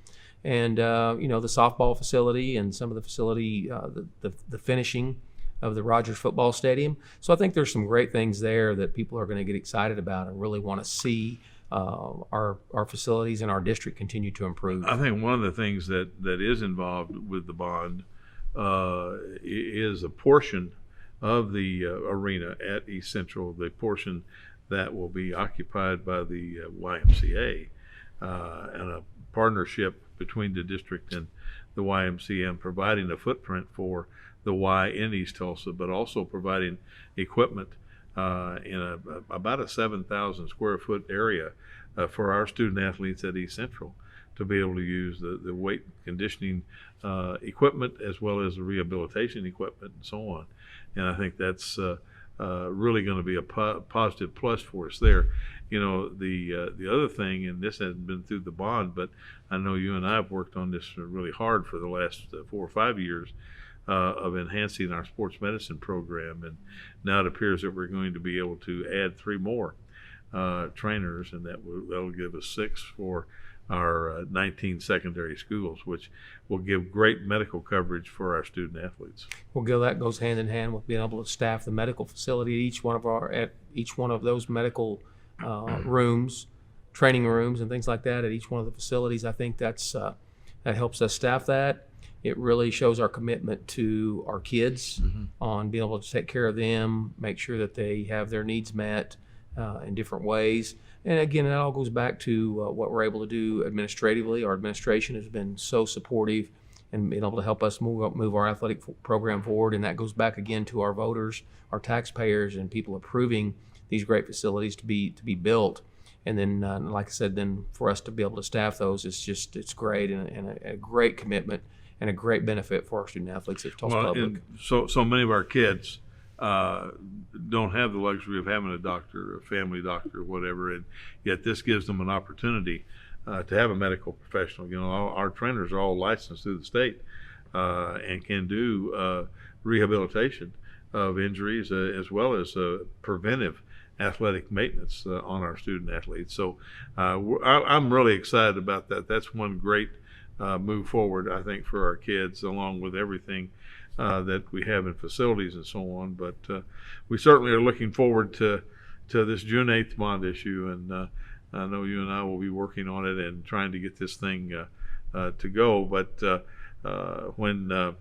And the softball facility and some of the facility, the finishing of the Rogers football stadium. So I think there's some great things there that people are going to get excited about and really want to see our facilities and our district continue to improve. I think one of the things that is involved with the bond is a portion of the arena at East Central, the portion that will be occupied by the YMCA, and a partnership between the district and the YMCA, and providing a footprint for the Y in East Tulsa, but also providing equipment in about a 7,000 square foot area for our student athletes at East Central to be able to use the weight conditioning equipment as well as the rehabilitation equipment and so on. And I think that's really going to be a positive plus for us there. You know, the other thing, and this hasn't been through the bond, but I know you and I have worked on this really hard for the last 4 or 5 years. of enhancing our sports medicine program, and now it appears that we're going to be able to add 3 more trainers, and that'll give us 6 for our 19 secondary schools, which will give great medical coverage for our student athletes. Well, Gil, that goes hand in hand with being able to staff the medical facility at each one of those medical rooms, training rooms, and things like that at each one of the facilities. I think that helps us staff that. It really shows our commitment to our kids on being able to take care of them, make sure that they have their needs met in different ways. And again, that all goes back to what we're able to do administratively. Our administration has been so supportive and being able to help us move our athletic program forward. And that goes back again to our voters, our taxpayers, and people approving these great facilities to be built. And then, like I said, then for us to be able to staff those, it's great and a great commitment and a great benefit for our student athletes at Tulsa Public. And so many of our kids don't have the luxury of having a doctor, a family doctor, whatever, and yet this gives them an opportunity to have a medical professional. You know, our trainers are all licensed through the state and can do rehabilitation of injuries as well as preventive athletic maintenance on our student athletes. So I'm really excited about that. That's one great move forward, I think, for our kids, along with everything that we have in facilities and so on. But we certainly are looking forward to this June 8th bond issue, and I know you and I will be working on it and trying to get this thing to go. But when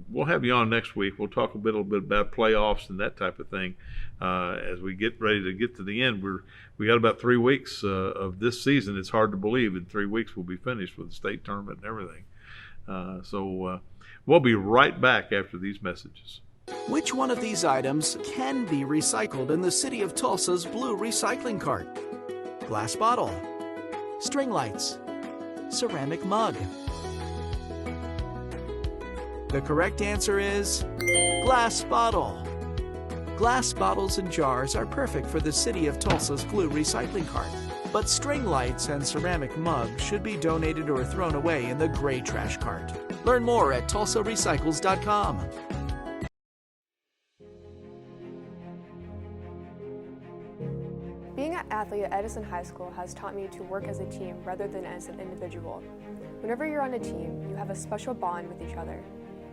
we'll have you on next week, we'll talk a little bit about playoffs and that type of thing. As we get ready to get to the end, we got about 3 weeks of this season. It's hard to believe in 3 weeks we'll be finished with the state tournament and everything. So we'll be right back after these messages. Which one of these items can be recycled in the city of Tulsa's blue recycling cart? Glass bottle, string lights, ceramic mug. The correct answer is glass bottle. Glass bottles and jars are perfect for the city of Tulsa's blue recycling cart, but string lights and ceramic mugs should be donated or thrown away in the gray trash cart. Learn more at tulsarecycles.com. Being an athlete at Edison High School has taught me to work as a team rather than as an individual. Whenever you're on a team, you have a special bond with each other.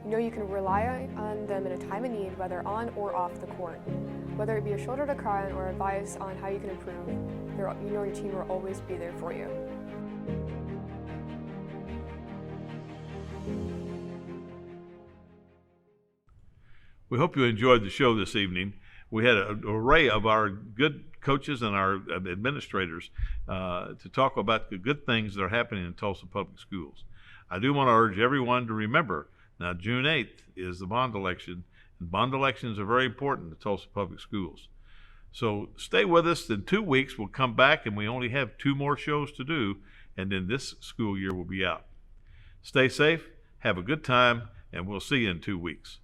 You know you can rely on them in a time of need, whether on or off the court. Whether it be a shoulder to cry on or advice on how you can improve, you know your team will always be there for you. We hope you enjoyed the show this evening. We had an array of our good coaches and our administrators to talk about the good things that are happening in Tulsa Public Schools. I do want to urge everyone to remember, now June 8th is the bond election, and bond elections are very important to Tulsa Public Schools. So stay with us. In 2 weeks, we'll come back, and we only have 2 more shows to do, and then this school year will be out. Stay safe, have a good time, and we'll see you in 2 weeks.